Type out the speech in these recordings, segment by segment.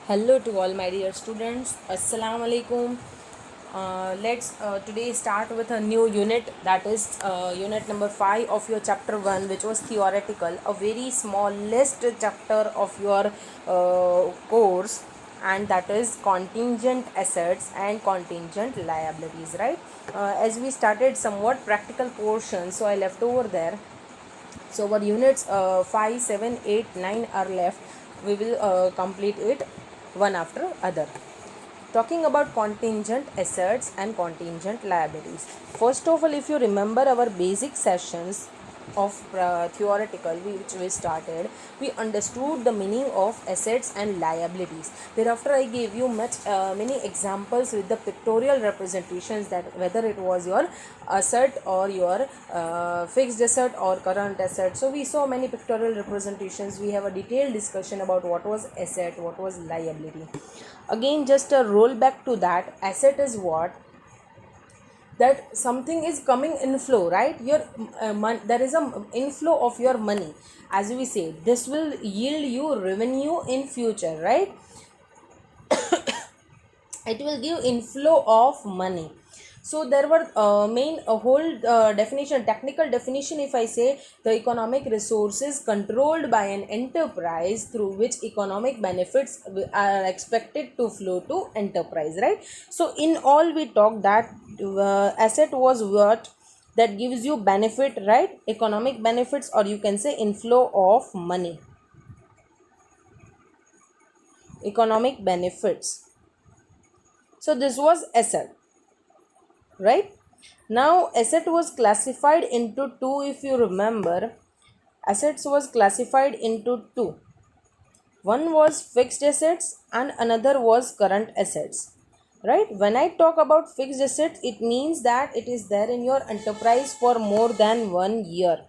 Hello to all my dear students. Assalamu alaikum. Let's today start with a new unit, that is unit number 5 of your chapter 1, which was theoretical, a very smallest chapter of your course, and that is contingent assets and contingent liabilities, right? As we started somewhat practical portion, so I left over there. So our units 5, 7, 8, 9 are left. We will complete it one after other. Talking about contingent assets and contingent liabilities. First of all, if you remember our basic sessions of theoretical which we started, we understood the meaning of assets and liabilities. Thereafter I gave you many examples with the pictorial representations, that whether it was your asset or your fixed asset or current asset. So we saw many pictorial representations. We have a detailed discussion about what was asset, what was liability. Again, just a roll back to that. Asset is what? That something is coming in flow, right? Your there is a inflow of your money. As we say, this will yield you revenue in future, right? It will give inflow of money. So there were main a whole definition, technical definition. If I say, the economic resources controlled by an enterprise through which economic benefits are expected to flow to enterprise, right? So in all we talk that asset was what that gives you benefit, right? Economic benefits, or you can say inflow of money, economic benefits. So this was asset, right? Now asset was classified into two. If you remember, assets was classified into two. One was fixed assets and another was current assets, right? When I talk about fixed assets, it means that it is there in your enterprise for more than 1 year,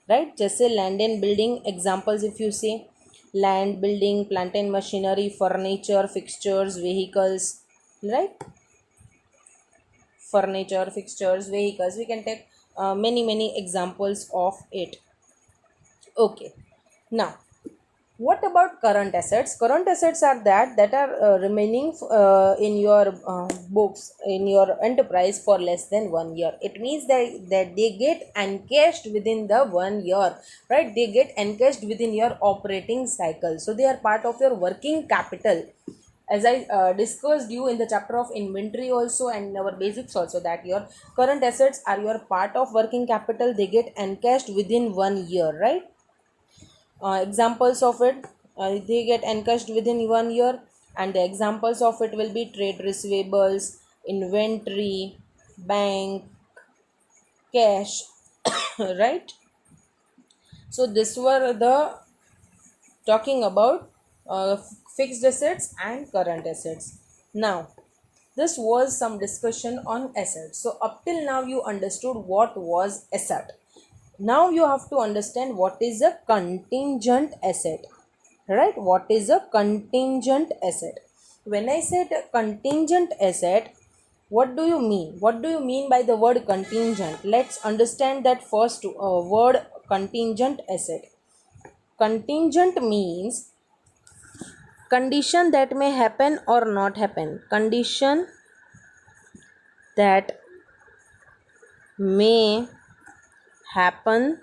right? Just say land and building examples. If you say land, building, plant and machinery, furniture, fixtures, vehicles, right? Furniture, fixtures, vehicles, we can take many examples of it. Okay, now what about current assets? Current assets are that are remaining in your books, in your enterprise for less than 1 year. It means that they get encashed within the 1 year, right? They get encashed within your operating cycle, so they are part of your working capital. As I discussed you in the chapter of inventory also, and our basics also, that your current assets are your part of working capital. They get encashed within 1 year, right? Examples of it, they get encashed within 1 year, and the examples of it will be trade receivables, inventory, bank, cash, right? So this were the talking about fixed assets and current assets. Now this was some discussion on assets. So up till now you understood what was asset. Now you have to understand what is a contingent asset, right? What is a contingent asset? When I said contingent asset, what do you mean? What do you mean by the word contingent? Let's understand that first word, contingent asset. Contingent means condition that may happen or not happen. Condition that may happen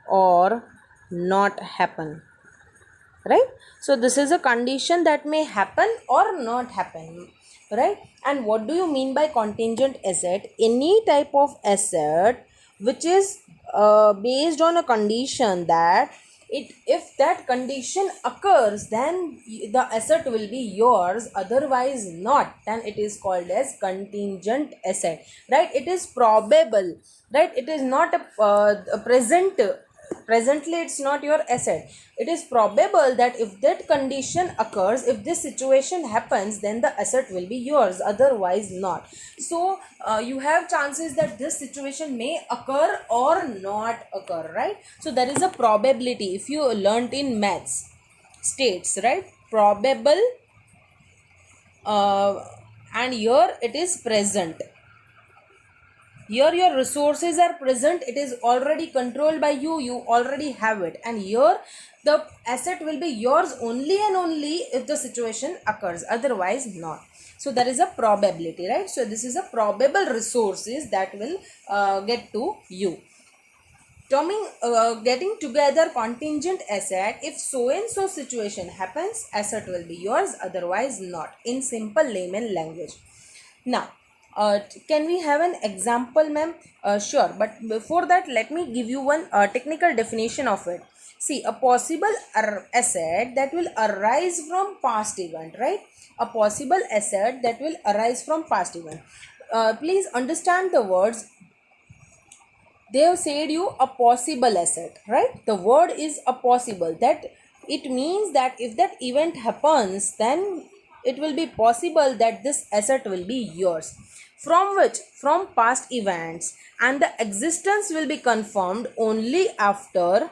or not happen, right? So this is a condition that may happen or not happen, right? And what do you mean by contingent asset? Any type of asset which is based on a condition that if that condition occurs, then the asset will be yours, otherwise not, then it is called as contingent asset, right? It is probable, right? It is not a presently it's not your asset. It is probable that if that condition occurs, if this situation happens, then the asset will be yours, otherwise not. So you have chances that this situation may occur or not occur, right? So there is a probability. If you learnt in maths, states, right? Probable, and here it is present. Here your resources are present, it is already controlled by you, you already have it. And here the asset will be yours only and only if the situation occurs, otherwise not. So there is a probability, right? So this is a probable resources that will get to you. Getting together contingent asset, if so and so situation happens, asset will be yours, otherwise not, in simple layman language. Now, can we have an example, ma'am? Sure, but before that, let me give you one technical definition of it. See, a possible asset that will arise from past event, right? A possible asset that will arise from past event. Please understand the words. They have said you a possible asset, right? The word is a possible. That it means that if that event happens, then it will be possible that this asset will be yours. From which? From past events, and the existence will be confirmed only after,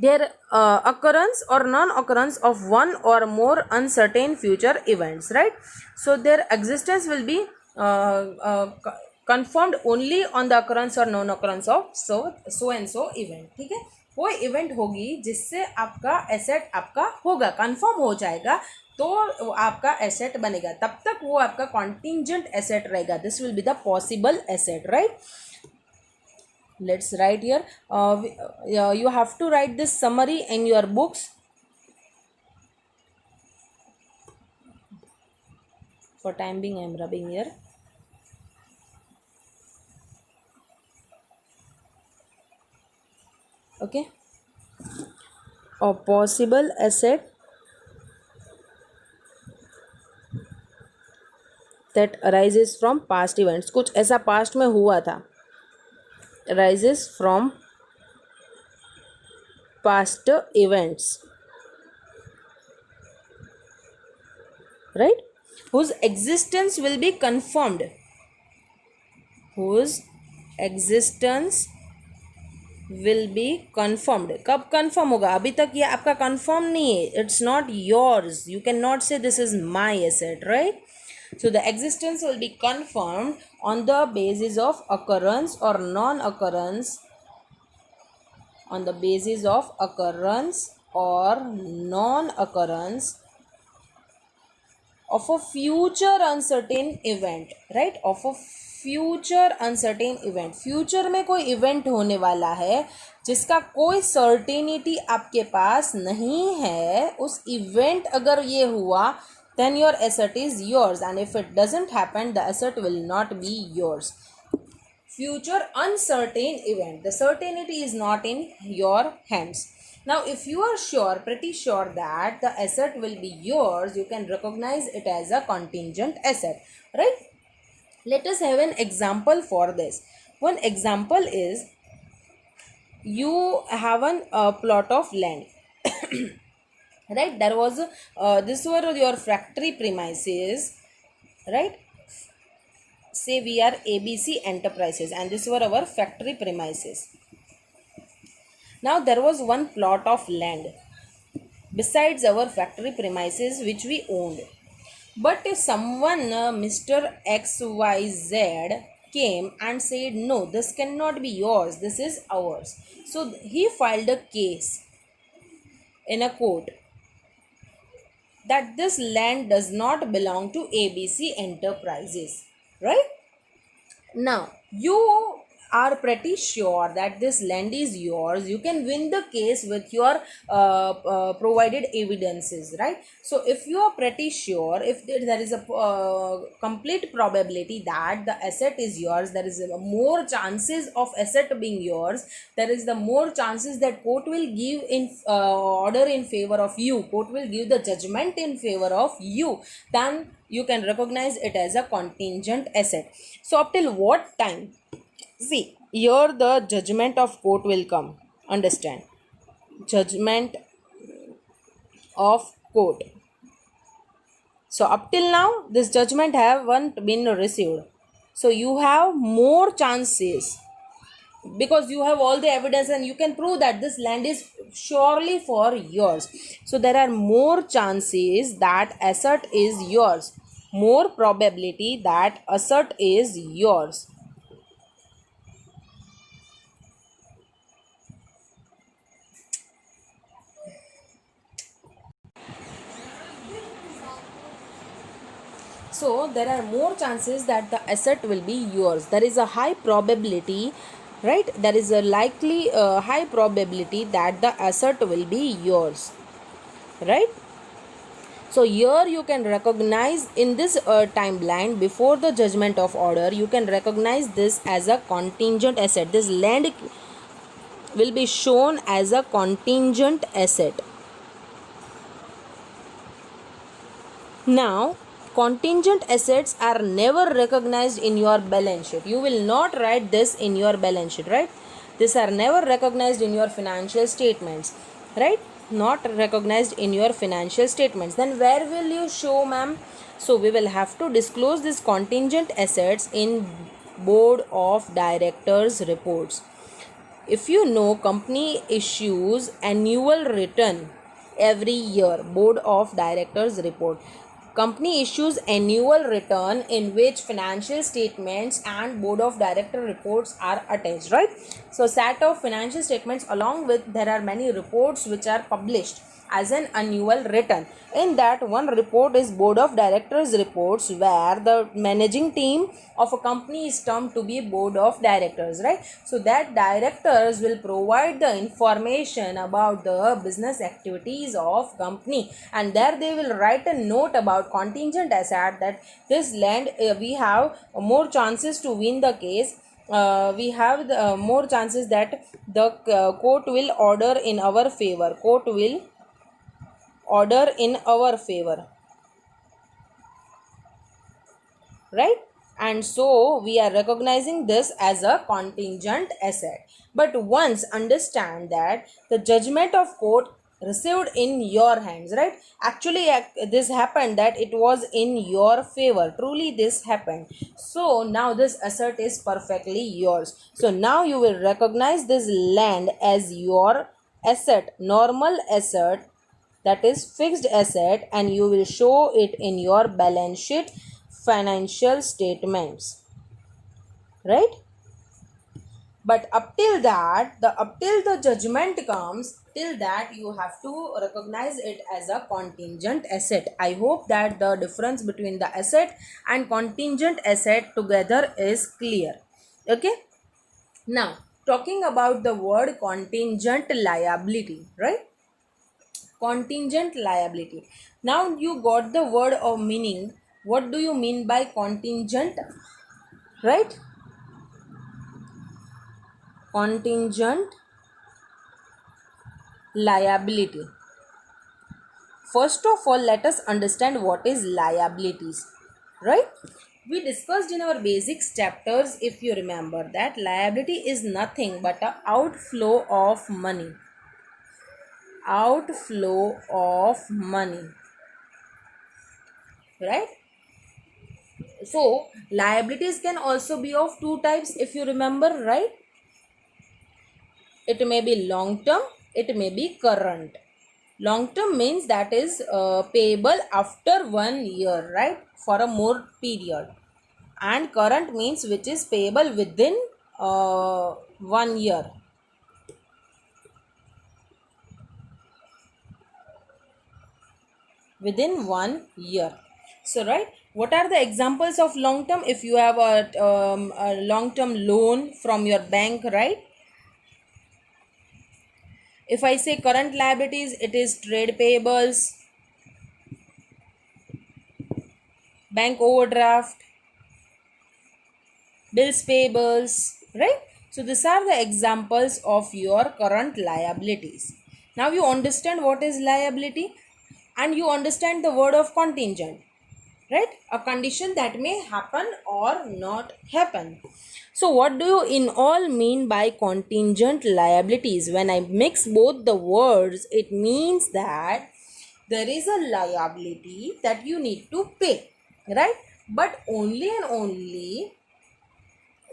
their occurrence or non-occurrence of one or more uncertain future events, right? So their existence will be confirmed only on the occurrence or non-occurrence of so and so event. ठीक है, कोई event होगी जिससे आपका asset आपका होगा, confirm हो जाएगा, तो आपका एसेट बनेगा, तब तक वो आपका कॉन्टिंजेंट एसेट रहेगा. This will be the possible asset, right? Let's write here. You have to write this summary in your books. For time being, I am rubbing here. Okay. A possible asset that arises from past events. कुछ ऐसा past में हुआ था. Arises from past events, right? Whose existence will be confirmed. Whose existence will be confirmed. कब confirm होगा? अभी तक ये आपका confirm नहीं है. It's not yours. You cannot say this is my asset, right? So the existence will be confirmed on the basis of occurrence or non-occurrence, on the basis of occurrence or non-occurrence of a future uncertain event, right? Of a future uncertain event. Future में कोई event होने वाला है जिसका कोई certainty आपके पास नहीं है, उस इवेंट अगर ये हुआ, then your asset is yours, and if it doesn't happen, the asset will not be yours. Future uncertain event, the certainty is not in your hands. Now if you are sure, pretty sure that the asset will be yours, you can recognize it as a contingent asset, right? Let us have an example for this. One example is, you have a plot of land. Right, there was this were your factory premises, right? Say we are ABC Enterprises and this were our factory premises. Now there was one plot of land besides our factory premises which we owned, but if someone Mr. XYZ came and said, no, this cannot be yours, this is ours. So he filed a case in a court that this land does not belong to ABC Enterprises, right? Now you are pretty sure that this land is yours. You can win the case with your provided evidences, right? So if you are pretty sure, if there is a complete probability that the asset is yours, there is more chances of asset being yours, there is the more chances that court will give in order in favor of you, court will give the judgment in favor of you, then you can recognize it as a contingent asset. So up till what time? See, here the judgment of court will come. Understand? Judgment of court. So up till now, this judgment haven't been received. So you have more chances because you have all the evidence and you can prove that this land is surely for yours. So there are more chances that asset is yours. more probability that asset is yours. So there are more chances that the asset will be yours. There is a high probability, right? There is a likely high probability that the asset will be yours, right? So here you can recognize in this timeline before the judgment of order, you can recognize this as a contingent asset. This land will be shown as a contingent asset. Now, contingent assets are never recognized in your balance sheet. You will not write this in your balance sheet, right? These are never recognized in your financial statements, right? Not recognized in your financial statements. Then where will you show, ma'am? So we will have to disclose these contingent assets in board of directors reports. If you know, company issues annual return every year, board of directors report. Company issues annual return in which financial statements and board of director reports are attached, right? So set of financial statements, along with there are many reports which are published as an annual return. In that, one report is board of directors reports, where the managing team of a company is termed to be board of directors, right? So that directors will provide the information about the business activities of company, and there they will write a note about contingent asset, that this land we have more chances to win the case. We have more chances that the court will order in our favor. Court will order in our favor, right? And so we are recognizing this as a contingent asset. But once understand that the judgment of court received in your hands, right? Actually this happened, that it was in your favor, truly this happened. So now this asset is perfectly yours. So now you will recognize this land as your asset, normal asset, that is fixed asset, and you will show it in your balance sheet financial statements, right? But up till the judgment comes, till that you have to recognize it as a contingent asset. I hope that the difference between the asset and contingent asset together is clear. Okay, now talking about the word contingent liability, right? Contingent liability. Now you got the word of meaning. What do you mean by contingent, right? Contingent liability. First of all, let us understand what is liabilities, right? We discussed in our basics chapters, if you remember, that liability is nothing but a outflow of money. Outflow of money, right? So liabilities can also be of two types, if you remember, right? It may be long term, it may be current. Long term means that is payable after 1 year, right? For a more period. And current means which is payable within 1 year. Within 1 year. So, right, what are the examples of long term? If you have a long term loan from your bank, right? If I say current liabilities, it is trade payables, bank overdraft, bills payables, right? So these are the examples of your current liabilities. Now you understand what is liability, and you understand the word of contingent, right? A condition that may happen or not happen. So what do you in all mean by contingent liabilities? When I mix both the words, it means that there is a liability that you need to pay, right? But only and only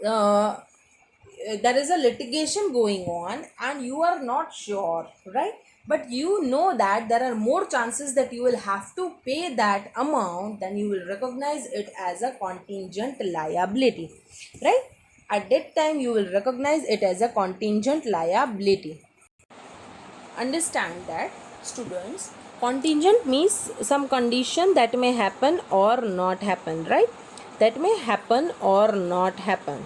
there is a litigation going on and you are not sure, right? but you know that there are more chances that you will have to pay that amount, then you will recognize it as a contingent liability, right? At that time you will recognize it as a contingent liability. Understand that, students, contingent means some condition that may happen or not happen, right? That may happen or not happen.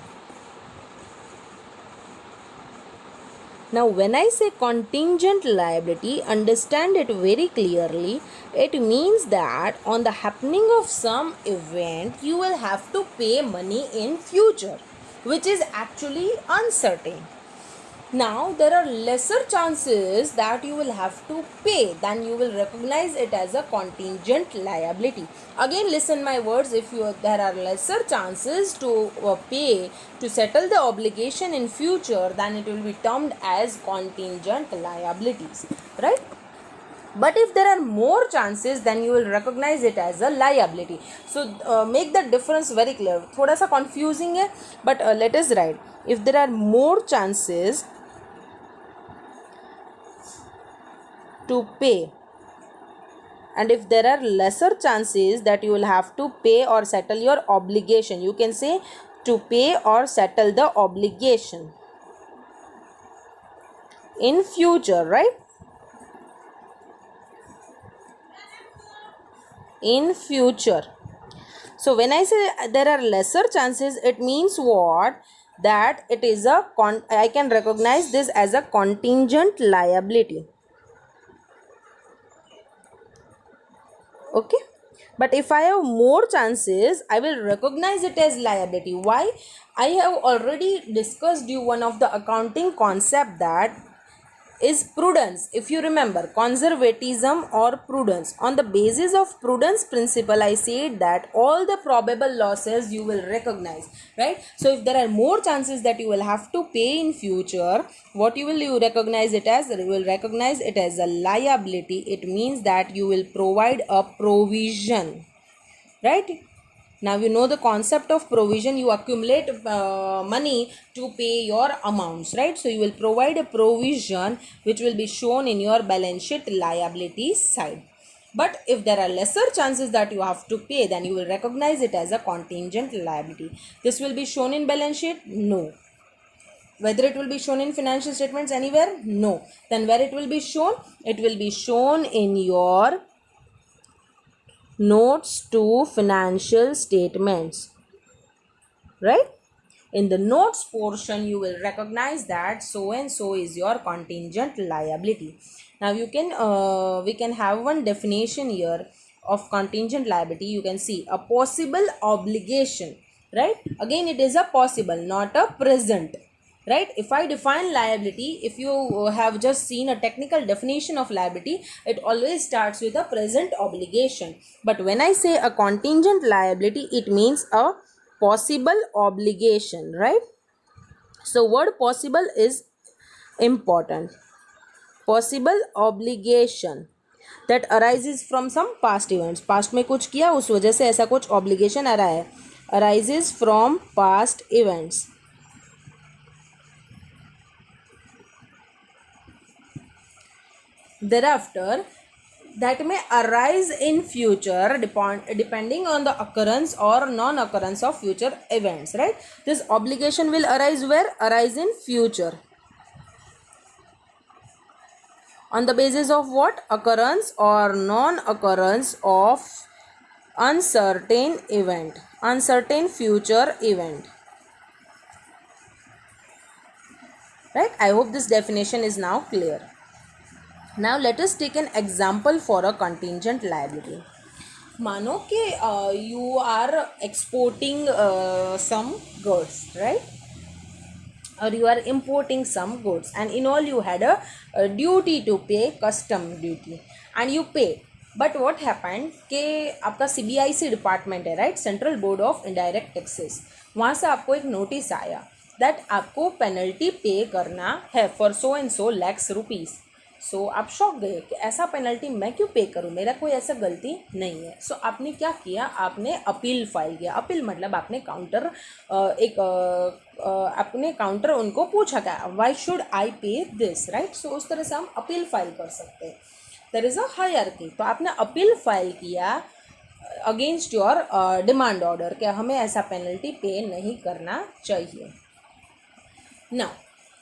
Now, when I say contingent liability, understand it very clearly. It means that on the happening of some event, you will have to pay money in future, which is actually uncertain. Now, there are lesser chances that you will have to pay, then you will recognize it as a contingent liability. Again, listen my words. If there are lesser chances to pay to settle the obligation in future, then it will be termed as contingent liabilities, right? But if there are more chances, then you will recognize it as a liability. So make the difference very clear. थोड़ा सा confusing है, but let us write. If there are more chances to pay, and if there are lesser chances that you will have to pay or settle your obligation, you can say to pay or settle the obligation in future, right? In future. So when I say there are lesser chances, it means what? That it is a I can recognize this as a contingent liability. Okay, but if I have more chances, I will recognize it as liability. Why? I have already discussed you one of the accounting concept, that is prudence. If you remember, conservatism or prudence. On the basis of prudence principle, I said that all the probable losses you will recognize, right? So if there are more chances that you will have to pay in future, what you recognize it as? You will recognize it as a liability. It means that you will provide a provision, right? Now you know the concept of provision. You accumulate money to pay your amounts, right? So you will provide a provision which will be shown in your balance sheet liability side. But if there are lesser chances that you have to pay, then you will recognize it as a contingent liability. This will be shown in balance sheet? No. Whether it will be shown in financial statements anywhere? No. Then where it will be shown? It will be shown in your notes to financial statements, right? In the notes portion, you will recognize that so and so is your contingent liability. Now you can we can have one definition here of contingent liability. You can see a possible obligation, right? Again, it is a possible, not a present, right? If I define liability, if you have just seen a technical definition of liability, it always starts with a present obligation. But when I say a contingent liability, it means a possible obligation, right? So word possible is important. Possible obligation that arises from some past events. Past में कुछ किया, उस वजह से ऐसा कुछ obligation आ रहा है. Arises from past events. Thereafter, that may arise in future depending on the occurrence or non-occurrence of future events, right? This obligation will arise where? Arise in future. On the basis of what? Occurrence or non-occurrence of uncertain event, uncertain future event, right? I hope this definition is now clear. Now let us take an example for a contingent liability. मानो कि you are exporting some goods, right? Or you are importing some goods, and in all you had a duty to pay custom duty, and you pay. But what happened कि आपका CBIC department है, right, central board of indirect taxes, वहाँ से आपको एक notice आया that आपको penalty pay करना है for so and so lakhs rupees. So आप शॉक गए कि ऐसा पेनल्टी मैं क्यों पे करूँ, मेरा कोई ऐसा गलती नहीं है। सो आपने क्या किया, आपने अपील फाइल किया। अपील मतलब आपने काउंटर अपने काउंटर उनको पूछा क्या, वाई शुड आई पे दिस, राइट। सो उस तरह से हम अपील फाइल कर सकते हैं। There is a hierarchy. तो आपने अपील फाइल किया अगेंस्ट योर डिमांड ऑर्डर, क्या हमें ऐसा पेनल्टी पे नहीं करना चाहिए ना।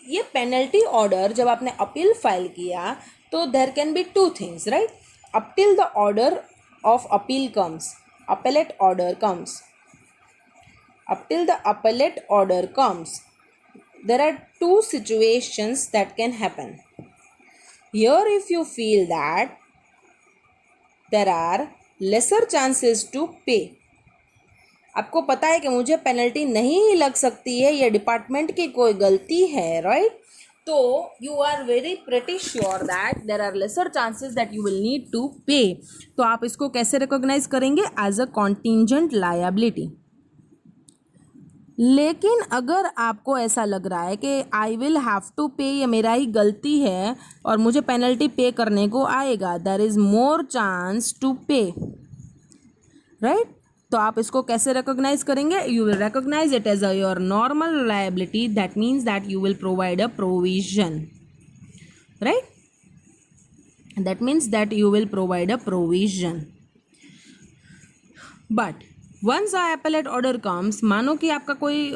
ये पेनल्टी ऑर्डर जब आपने अपील फाइल किया तो there can be two things, right. Up till the order of appeal comes, appellate order comes, up till the appellate order comes, there are two situations that can happen. Here if you feel that there are lesser chances to pay, आपको पता है कि मुझे penalty नहीं लग सकती है, ये डिपार्टमेंट की कोई गलती है, राइट। तो you are very pretty sure that there are lesser chances that you will need to pay. तो आप इसको कैसे रिकॉग्नाइज करेंगे, एज अ कॉन्टिंजेंट लायबिलिटी। लेकिन अगर आपको ऐसा लग रहा है कि आई विल हैव टू पे, ये मेरा ही गलती है और मुझे पेनल्टी पे करने को आएगा, there is more chance to pay, right. तो आप इसको कैसे रिकॉग्नाइज करेंगे, you will recognise it as your normal liability, that means that you will provide a provision, right. That means that you will provide a provision. But once a appellate order comes, मानो कि आपका कोई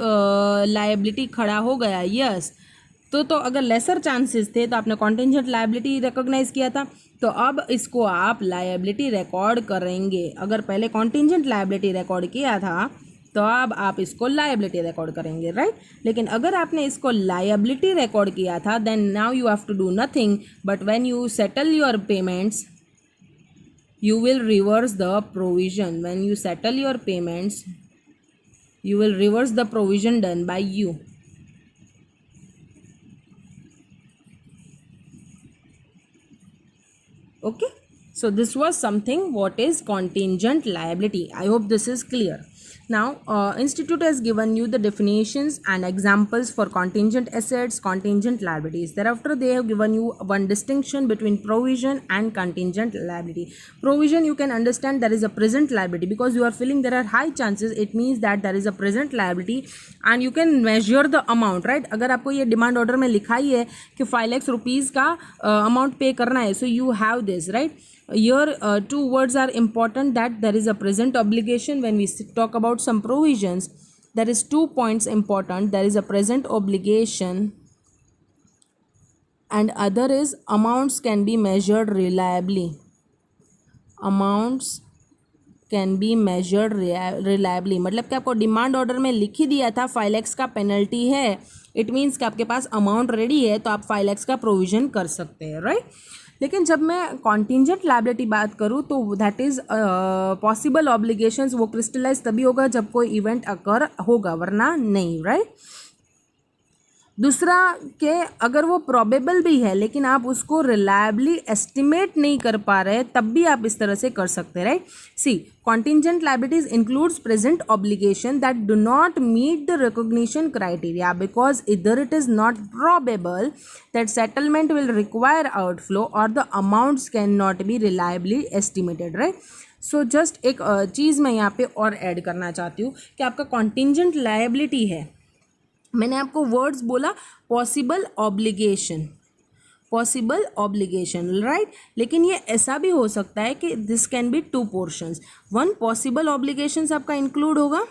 liability खड़ा हो गया, yes, तो अगर laser chances थे तो आपने कॉन्टिंजेंट लायबिलिटी रिकॉग्नाइज किया था, तो अब इसको आप लायबिलिटी रिकॉर्ड करेंगे। अगर पहले कॉन्टिंजेंट लायबिलिटी रिकॉर्ड किया था तो अब आप इसको लायबिलिटी रिकॉर्ड करेंगे, राइट। लेकिन अगर आपने इसको लायबिलिटी रिकॉर्ड किया था, then now you have to do nothing, but when you settle your payments you will reverse the provision. When you settle your payments, you will reverse the provision done by you. Okay, so this was something what is contingent liability. I hope this is clear. Now institute has given you the definitions and examples for contingent assets, contingent liabilities. Thereafter they have given you one distinction between provision and contingent liability. Provision, you can understand, there is a present liability, because you are feeling there are high chances, it means that there is a present liability and you can measure the amount, right. अगर आपको ये demand order में लिखा ही है कि 5 lakh rupees का amount पे करना है, so you have this, right. Here two words are important, that there is a present obligation. When we talk about some provisions, there is 2 points important. There is a present obligation and other is amounts can be measured reliably. Amounts can be measured reliably, मतलब कि आपको demand order में लिख ही दिया था 5 लाख का penalty है, it means कि आपके पास अमाउंट रेडी है, तो आप 5 लाख का प्रोविजन कर सकते हैं, राइट। लेकिन जब मैं कॉन्टिंजेंट लायबिलिटी बात करूँ तो दैट इज़ पॉसिबल ऑब्लिगेशंस, वो क्रिस्टलाइज तभी होगा जब कोई इवेंट अकर होगा, वरना नहीं, राइट। दूसरा कि अगर वो प्रोबेबल भी है लेकिन आप उसको रिलायबली एस्टिमेट नहीं कर पा रहे, तब भी आप इस तरह से कर सकते हैं, right. C contingent liabilities includes present obligation that do not meet the recognition criteria because either it is not probable that settlement will require outflow or the amounts cannot be reliably estimated, right. So just एक चीज़ मैं यहाँ पे और add करना चाहती हूँ कि आपका contingent liability है, मैंने आपको वर्ड्स बोला possible obligation, possible obligation, right. लेकिन ये ऐसा भी हो सकता है कि this can be 2 portions. One possible obligations आपका इंक्लूड होगा,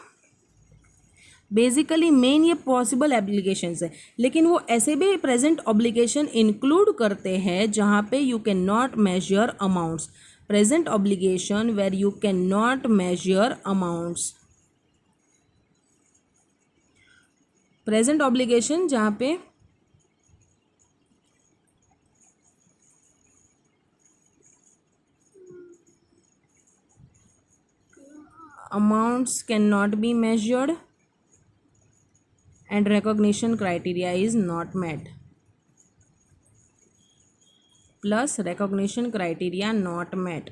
बेसिकली मेन ये पॉसिबल एप्लीकेशंस है, लेकिन वो ऐसे भी प्रेजेंट ऑब्लिगेशन इंक्लूड करते हैं जहाँ पे you can not measure amounts, present obligation where you can not measure amounts, present obligation जहाँ पे amounts cannot be measured and recognition criteria is not met, plus recognition criteria not met,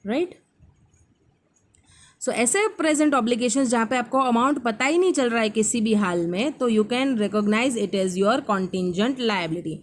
right. सो ऐसे present obligations जहाँ पे आपको amount पता ही नहीं चल रहा है किसी भी हाल में, तो you can recognise it as your contingent liability.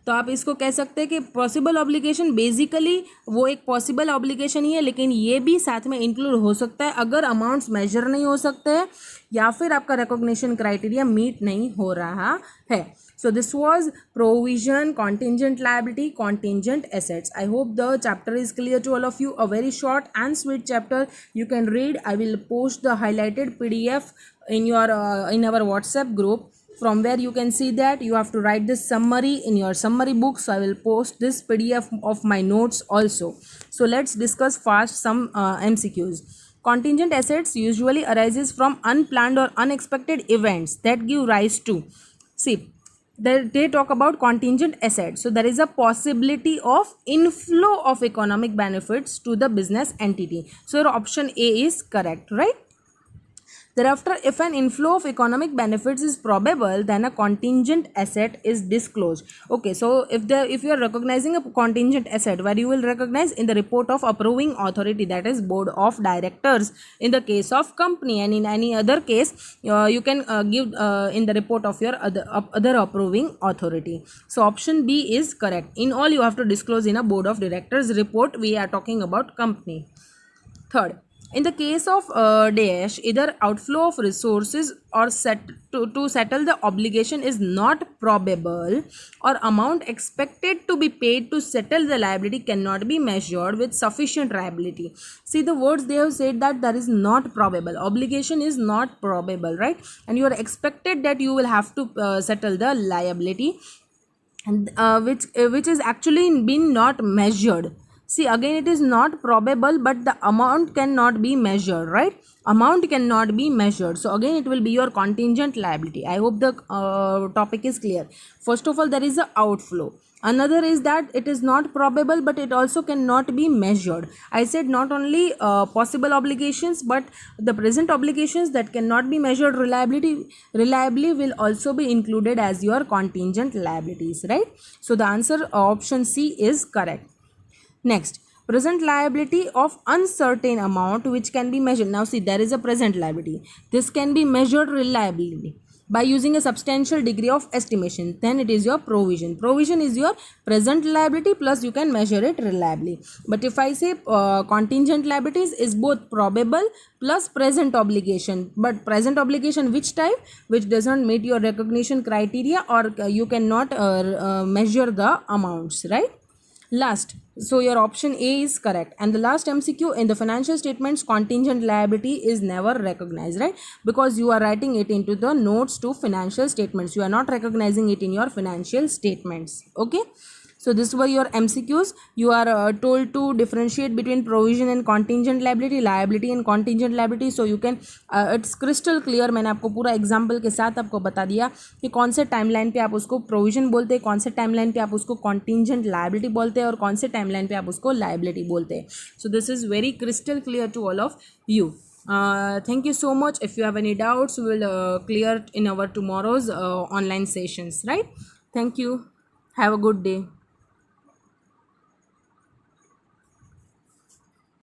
तो आप इसको कह सकते हैं कि पॉसिबल ऑब्लिगेशन बेसिकली वो एक पॉसिबल ऑब्लिगेशन ही है, लेकिन ये भी साथ में इंक्लूड हो सकता है अगर अमाउंट्स मेजर नहीं हो सकते हैं या फिर आपका रिकॉग्निशन क्राइटेरिया मीट नहीं हो रहा है. So this was provision, contingent liability, contingent assets. I hope the chapter is clear to all of you. A very short and sweet chapter you can read. I will post the highlighted PDF in your in our WhatsApp group, from where you can see that you have to write this summary in your summary book. So I will post this PDF of my notes also. So let's discuss fast some MCQs. Contingent assets usually arises from unplanned or unexpected events that give rise to. See, they talk about contingent assets. So there is a possibility of inflow of economic benefits to the business entity. So your option A is correct, right? Thereafter, if an inflow of economic benefits is probable, then a contingent asset is disclosed. Okay, so if you are recognizing a contingent asset, where you will recognize in the report of approving authority, that is board of directors in the case of company, and in any other case you can give in the report of your other approving authority. So option B is correct. In all, you have to disclose in a board of directors report. We are talking about company. Third, in the case of dash, either outflow of resources or to settle the obligation is not probable, or amount expected to be paid to settle the liability cannot be measured with sufficient reliability. See the words they have said, that there is not probable. Obligation is not probable, right? And you are expected that you will have to settle the liability, and which is actually been not measured. See, again it is not probable, but the amount cannot be measured, right? Amount cannot be measured. So again it will be your contingent liability. I hope the topic is clear. First of all, there is a outflow. Another is that it is not probable, but it also cannot be measured. I said not only possible obligations, but the present obligations that cannot be measured reliably will also be included as your contingent liabilities, right? So the answer option C is correct. Next, present liability of uncertain amount which can be measured. Now see, there is a present liability. This can be measured reliably by using a substantial degree of estimation. Then it is your provision. Provision is your present liability plus you can measure it reliably. But if I say contingent liabilities is both probable plus present obligation. But present obligation which type? Which doesn't meet your recognition criteria, or you cannot measure the amounts, right? Last, so your option A is correct. And the last MCQ, in the financial statements, contingent liability is never recognized, right? Because you are writing it into the notes to financial statements. You are not recognizing it in your financial statements. Okay. So this were your MCQs. You are told to differentiate between provision and contingent liability and contingent liability. So you can it's crystal clear. मैंने आपको पूरा example के साथ आपको बता दिया कि कौन से टाइमलाइन पे आप उसको प्रोविजन बोलते हैं, कौन से टाइमलाइन पे आप उसको कॉन्टिजेंट लाइबिलिटी बोलते हैं, और कौन से टाइमलाइन पे आप उसको लाइबिलिटी बोलते हैं. So this is very crystal clear to all of you. Thank you so much. If you have any doubts, we will clear in our tomorrow's online sessions, right? Thank you. Have a good day.